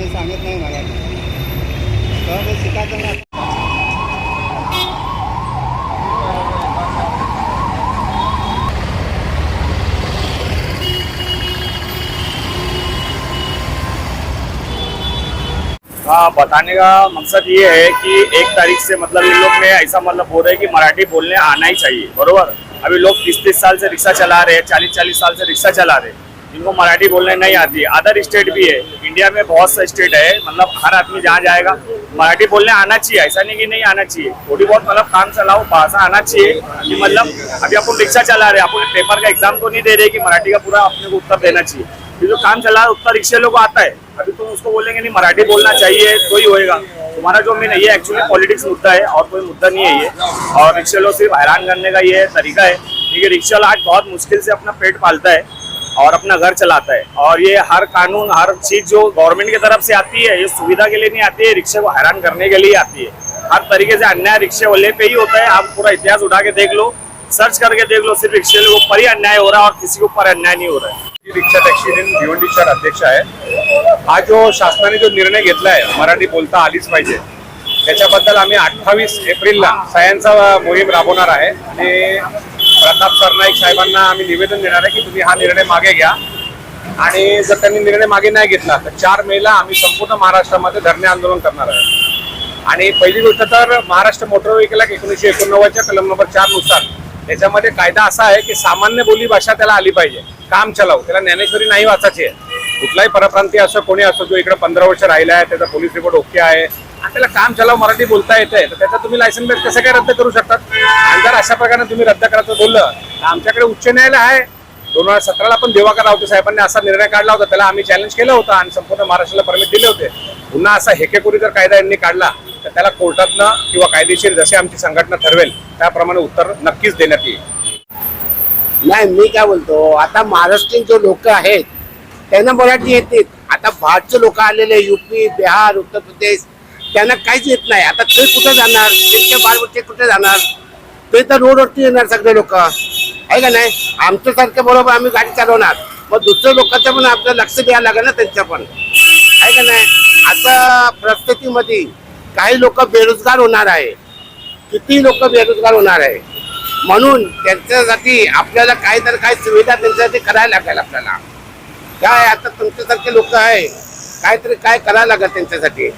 सांगत नाही मराठी तर शिकायचं ना। हाँ, बताने का मकसद ये है कि 1 तारीख से मतलब इन लोग ने ऐसा मतलब बोल रहे हैं कि मराठी बोलने आना ही चाहिए। बरोबर, अभी लोग 30-30 साल से रिक्शा चला रहे हैं, 40-40 साल से रिक्शा चला रहे हैं, इनको मराठी बोलने नहीं आती है। अदर स्टेट भी है, इंडिया में बहुत सा स्टेट है, मतलब हर आदमी जहाँ जाएगा मराठी बोलने आना चाहिए। ऐसा नहीं कि नहीं आना चाहिए, थोड़ी बहुत मतलब काम चलाओ भाषा आना चाहिए। कि मतलब अभी अपन रिक्शा चला रहे हैं, अपन पेपर का एग्जाम तो नहीं दे रहे कि मराठी का पूरा अपने को उत्तर देना चाहिए। ये जो काम चला रहा है उत्तर रिक्शे लोग आता है, अभी तुम उसको बोलेंगे नहीं मराठी बोलना चाहिए तो ही होएगा। तुम्हारा जो मेन ये एक्चुअली पॉलिटिक्स मुद्दा है और कोई मुद्दा नहीं है ये। और रिक्शे लोग सिर्फ हैरान करने का ये तरीका है, क्योंकि रिक्शा आज बहुत मुश्किल से अपना पेट पालता है और अपना घर चलाता है। और ये हर कानून हर चीज जो गवर्नमेंट की तरफ से आती है, ये सुविधा के लिए नहीं आती है, रिक्शे को हैरान करने के लिए आती है। हर तरीके से अन्याय रिक्शे वाले पे ही होता है। आप पूरा इतिहास उठा के देख लो, सर्च करके देख लो, सिर्फ रिक्शे के ऊपर ही अन्याय हो रहा है और किसी के ऊपर अन्याय नहीं हो रहा है। रिक्षा टॅक्सी युनियन भिवंडी शहर अध्यक्ष आहे। हा जो शासनाने जो निर्णय घेतलाय मराठी बोलता आलीच पाहिजे, त्याच्याबद्दल आम्ही 28 एप्रिलला सह्यांचा मोहीम राबवणार आहे आणि प्रताप सरनाईक साहेबांना आम्ही निवेदन देणार आहे की तुम्ही हा निर्णय मागे घ्या। आणि जर त्यांनी निर्णय मागे नाही घेतला तर 4 मेला आम्ही संपूर्ण महाराष्ट्रामध्ये धरणे आंदोलन करणार आहे। आणि पहिली गोष्ट तर महाराष्ट्र मोटर व्हेकल ऍक्ट 1989च्या कलम नंबर 4 नुसार त्याच्यामध्ये कायदा असा आहे की सामान्य बोली भाषा त्याला आली पाहिजे। काम चलाव, त्याला ज्ञानेश्वरी नाही वाचायची आहे। कुठलाही परप्रांतीय असो कोणी असो जो इकडे 15 वर्ष राहिला आहे, त्याचा पोलीस रिपोर्ट ओके आहे आणि त्याला काम चलाव मराठी बोलता येते, तर त्याचा तुम्ही लायसन बेस कसं काय रद्द करू शकतात? आणि जर अशा प्रकारे तुम्ही रद्द करायचं बोललं तर आमच्याकडे उच्च न्यायालय आहे। 2017ला पण दिवाकर रावते साहेबांनी असा निर्णय काढला होता, त्याला आम्ही चॅलेंज केलं होतं आणि संपूर्ण महाराष्ट्राला परमिट दिले होते। पुन्हा असा हेकेकोरी जर कायदा यांनी काढला तर त्याला कोर्टातनं किंवा कायदेशीर जसे आमची संघटना ठरवेल त्याप्रमाणे उत्तर नक्कीच देण्यात येईल। नाही, मी काय बोलतो, आता महाराष्ट्रीयन जो लोक आहेत त्यांना मराठी येते। आता बाहेरचे लोक आलेले यूपी बिहार उत्तर प्रदेश त्यांना काहीच येत नाही। आता ते कुठे जाणार? त्यांच्या बालबच्चे कुठे जाणार? ते तर रोडवरती येणार सगळे लोक, आहे का नाही? आमच्यासारखे बरोबर आम्ही गाडी चालवणार, मग दुसऱ्या लोकांचं पण आपलं लक्ष द्यायला लागेल ना त्यांच्या पण, आहे का नाही? आता परिस्थितीमध्ये काही लोक बेरोजगार होणार आहे, किती लोक बेरोजगार होणार आहे, म्हणून त्यांच्यासाठी आपल्याला काही तर काही सुविधा त्यांच्यासाठी करायला लागेल। आपल्याला काय आता तुमच्यासारखे लोक आहे, काहीतरी काय करायला लागेल त्यांच्यासाठी।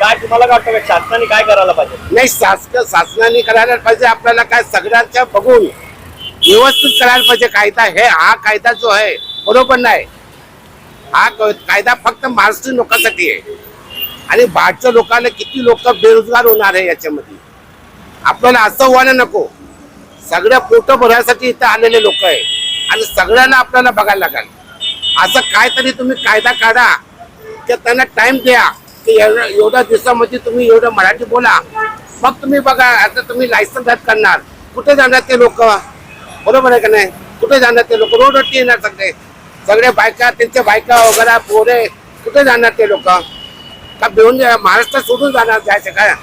काय तुम्हाला काय वाटतं शासनाने काय करायला पाहिजे? नाही, शासनाने करायला पाहिजे, आपल्याला काय सगळ्यांच्या बघून व्यवस्थित करायला पाहिजे कायदा। हा कायदा जो आहे बरोबर नाही, हा कायदा फक्त महाराष्ट्रीयन लोकांसाठी आहे आणि बाहेरच्या लोकांना किती लोक बेरोजगार होणार आहे याच्यामध्ये। आपल्याला असं व्हायला नको, सगळ्या पोट भरण्यासाठी इथं आलेले लोक आहे आणि सगळ्यांना आपल्याला बघायला लागेल। असं काहीतरी तुम्ही कायदा काढा की त्यांना टाइम द्या की एवढ्या दिवसामध्ये तुम्ही एवढं मराठी बोला, मग तुम्ही बघा। आता तुम्ही लायसन रद्द करणार, कुठे जाणार ते लोक? बरोबर आहे का नाही? कुठे जाणार ते लोक? रोडवरती येणार सगळे सगळे बायका, त्यांच्या बायका वगैरे पोरे कुठे जाणार ते लोक? का भिवंडी महाराष्ट्र सोडून जाणार जायचं काय?